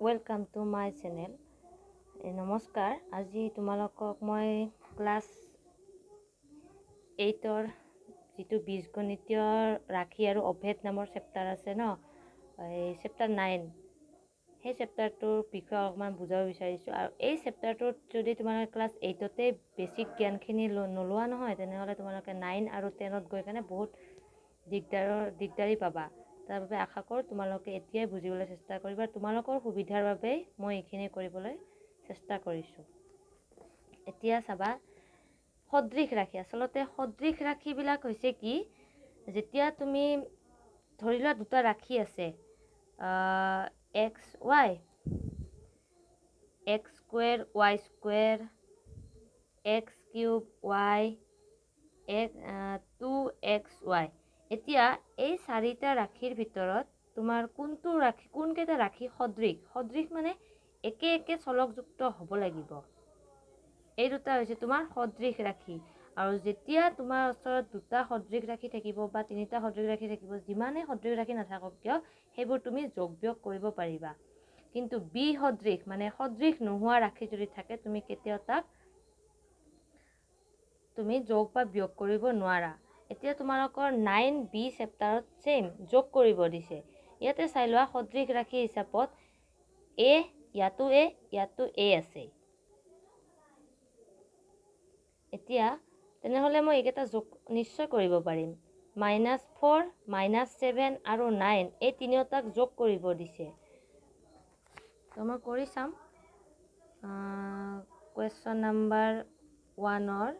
Welcome to my channel. নমস্কাৰ, আজি তোমালোকক মই ক্লাছ 8ৰ যিটো বীজগণিতীয় ৰাশি আৰু অভেদ নামৰ চেপ্টাৰ আছে ন, এই চেপ্টাৰ 9 সেই চেপ্টাৰটোৰ বিষয়ে অকণমান বুজাব বিচাৰিছোঁ। আৰু এই চেপ্টাৰটোত যদি তোমালোকে ক্লাছ 8তে বেছিক জ্ঞানখিনি নোলোৱা নহয়, তেনেহ'লে তোমালোকে 9 আৰু 10ত গৈ কেনে বহুত দিগদাৰী পাবা। তাৰ বাবে আশা কৰোঁ তোমালোকে এতিয়াই বুজিবলৈ চেষ্টা কৰিবা। তোমালোকৰ সুবিধাৰ বাবেই মই এইখিনি কৰিবলৈ চেষ্টা কৰিছোঁ। এতিয়া চাবা, সদৃশ ৰাশি। আচলতে সদৃশ ৰাশিবিলাক হৈছে কি, যেতিয়া তুমি ধৰি লোৱা দুটা ৰাশি আছে, x Y, x square Y square, x cube Y, 2xy। এতিয়া এই চাৰিটা ৰাশিৰ ভিতৰত তোমাৰ কোনকেইটা ৰাশি সদৃশ? সদৃশ মানে একে একে চলকযুক্ত হ'ব লাগিব। এই দুটা হৈছে তোমাৰ সদৃশ ৰাশি। আৰু যেতিয়া তোমাৰ ওচৰত দুটা সদৃশ ৰাশি থাকিব বা তিনিটা সদৃশ ৰাশি থাকিব, যিমানেই সদৃশ ৰাশি নাথাকক কিয়, সেইবোৰ তুমি যোগ বিয়োগ কৰিব পাৰিবা। কিন্তু বিসদৃশ মানে সদৃশ নোহোৱা ৰাশি যদি থাকে, তুমি কেতিয়াও তাক তুমি যোগ বা বিয়োগ কৰিব নোৱাৰা। এতিয়া তোমালোকৰ 9B চেপ্টাৰত চেম যোগ কৰিব দিছে। ইয়াতে চাই লোৱা, সদৃশ ৰাশি হিচাপত ইয়াতো এ আছে। এতিয়া তেনেহ'লে মই এইকেইটা যোগ নিশ্চয় কৰিব পাৰিম। -4, -7 আৰু 9 এই তিনিওটাক যোগ কৰিব দিছে। তো মই কৰি চাম। Question number 1ৰ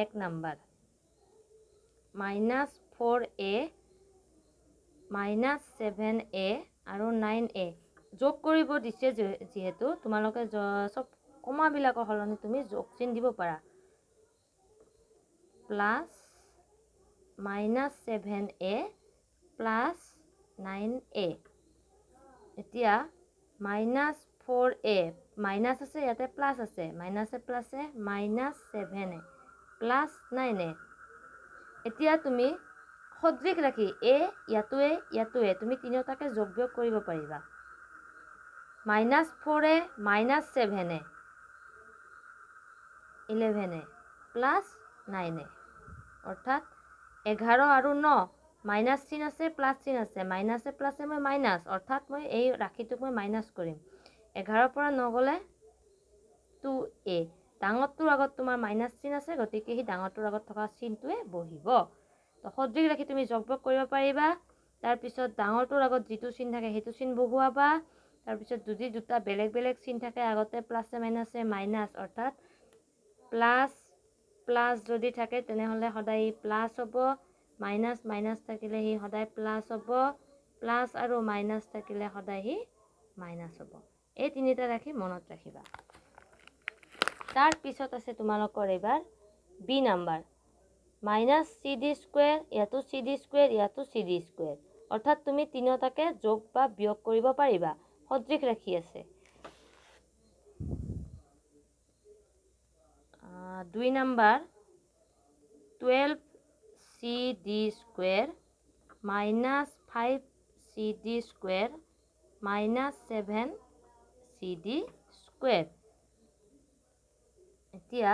1 number, -4a, -7a আৰু 9a যোগ কৰিব দিছে। যিহেতু তোমালোকে চব কমাবিলাকৰ সলনি তুমি যোগ চিন দিব পাৰা। Plus -7a plus 9a। এতিয়া -4a মাইনাছ আছে, ইয়াতে প্লাছ আছে, মাইনাছে প্লাছে -7a প্লাছ 9a। এতিয়া তুমি সদৃশ ৰাশি ইয়াতো তুমি তিনিওটাকে যোগ বিয়োগ কৰিব পাৰিবা। -4a -7a 11a plus 9a, অৰ্থাৎ 11 আৰু 9, মাইনাছ চিন আছে, প্লাছ চিন আছে, মাইনাছে প্লাছে মই মাইনাছ, অৰ্থাৎ মই এই ৰাশিটোক মই মাইনাছ কৰিম। 11ৰ পৰা 9 গ'লে 2a, ডাঙৰটোৰ আগত তোমাৰ মাইনাছ চিন আছে, গতিকে সেই ডাঙৰটোৰ আগত থকা চিনটোৱে বহিব। তো সদৃশ ৰাশি তুমি যোগ বিয়োগ কৰিব পাৰিবা। তাৰপিছত ডাঙৰটোৰ আগত যিটো চিন থাকে সেইটো চিন বহুৱাবা। তাৰপিছত যদি দুটা বেলেগ বেলেগ চিন থাকে, আগতে প্লাছে মাইনাছে মাইনাছ, অৰ্থাৎ প্লাছ যদি থাকে তেনেহ'লে সদায় প্লাছ হ'ব, মাইনাছ থাকিলে সি সদায় প্লাছ হ'ব, প্লাছ আৰু মাইনাছ থাকিলে সদায় সি মাইনাছ হ'ব। এই তিনিটা ৰাশি মনত ৰাখিবা। তাৰ পিছত আছে তোমালোকৰ এইবাৰ বি নাম্বাৰ, -cd², ইয়াতো cd², ইয়াতো cd², অৰ্থাৎ তুমি তিনিওটাকে যোগ বা বিয়োগ কৰিব পাৰিবা। সদৃশ ৰাশি আছে। 2 নম্বৰ, 12cd² -5cd² -7cd²। এতিয়া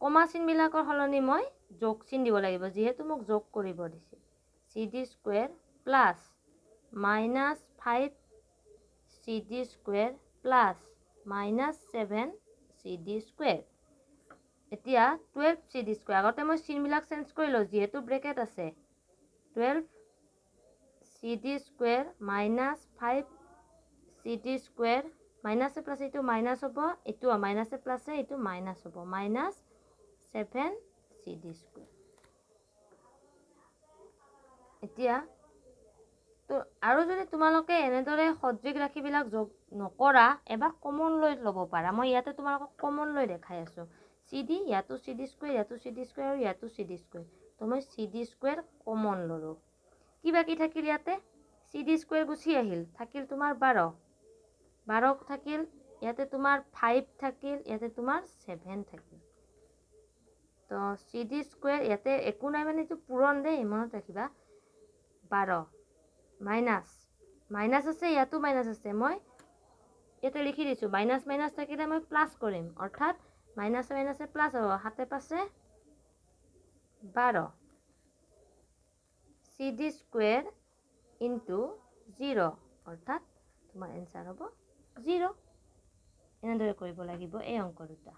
কমা চিনবিলাকৰ সলনি মই যোগ চিন দিব লাগিব, যিহেতু মোক যোগ কৰিব দিছে। cd² plus -5cd² plus -7cd²। এতিয়া 12cd², আগতে মই চিনবিলাক চেঞ্জ কৰি লওঁ যিহেতু ব্ৰেকেট আছে। 12cd² -5cd², মাইনাছে প্লাছে এইটো মাইনাছ হ'ব, এইটো মাইনাছে প্লাছে এইটো মাইনাছ হ'ব, -7cd²। এতিয়া তো আৰু যদি তোমালোকে এনেদৰে সদৃশ ৰাশিবিলাক যোগ নকৰা, এবাৰ কমন লৈ ল'ব পাৰা। মই ইয়াতে তোমালোকক কমন লৈ দেখাই আছোঁ। ইয়াতো cd², ইয়াতো cd² আৰু ইয়াতো cd²। তো মই cd² কমন ল'লোঁ। কি বাকী থাকিল ইয়াতে? cd² গুচি আহিল, থাকিল তোমাৰ 12 থাকিল, ইয়াতে তোমাৰ 5 থাকিল, ইয়াতে তোমাৰ 7 থাকিল। তো cd² ইয়াতে একো নাই, মানে এইটো পূৰণ দেই, মনত ৰাখিবা। 12 মাইনাছ আছে, ইয়াতো মাইনাছ আছে, মই ইয়াতে লিখি দিছোঁ মাইনাছ মাইনাছ থাকিলে মই প্লাছ কৰিম, অৰ্থাৎ মাইনাছে মাইনাছে প্লাছ হ'ব, 7 × 5 = 12 CD² × 0 অৰ্থাৎ তোমাৰ এনচাৰ হ'ব 0। এনেদৰে কৰিব লাগিব এই অংক দুটা।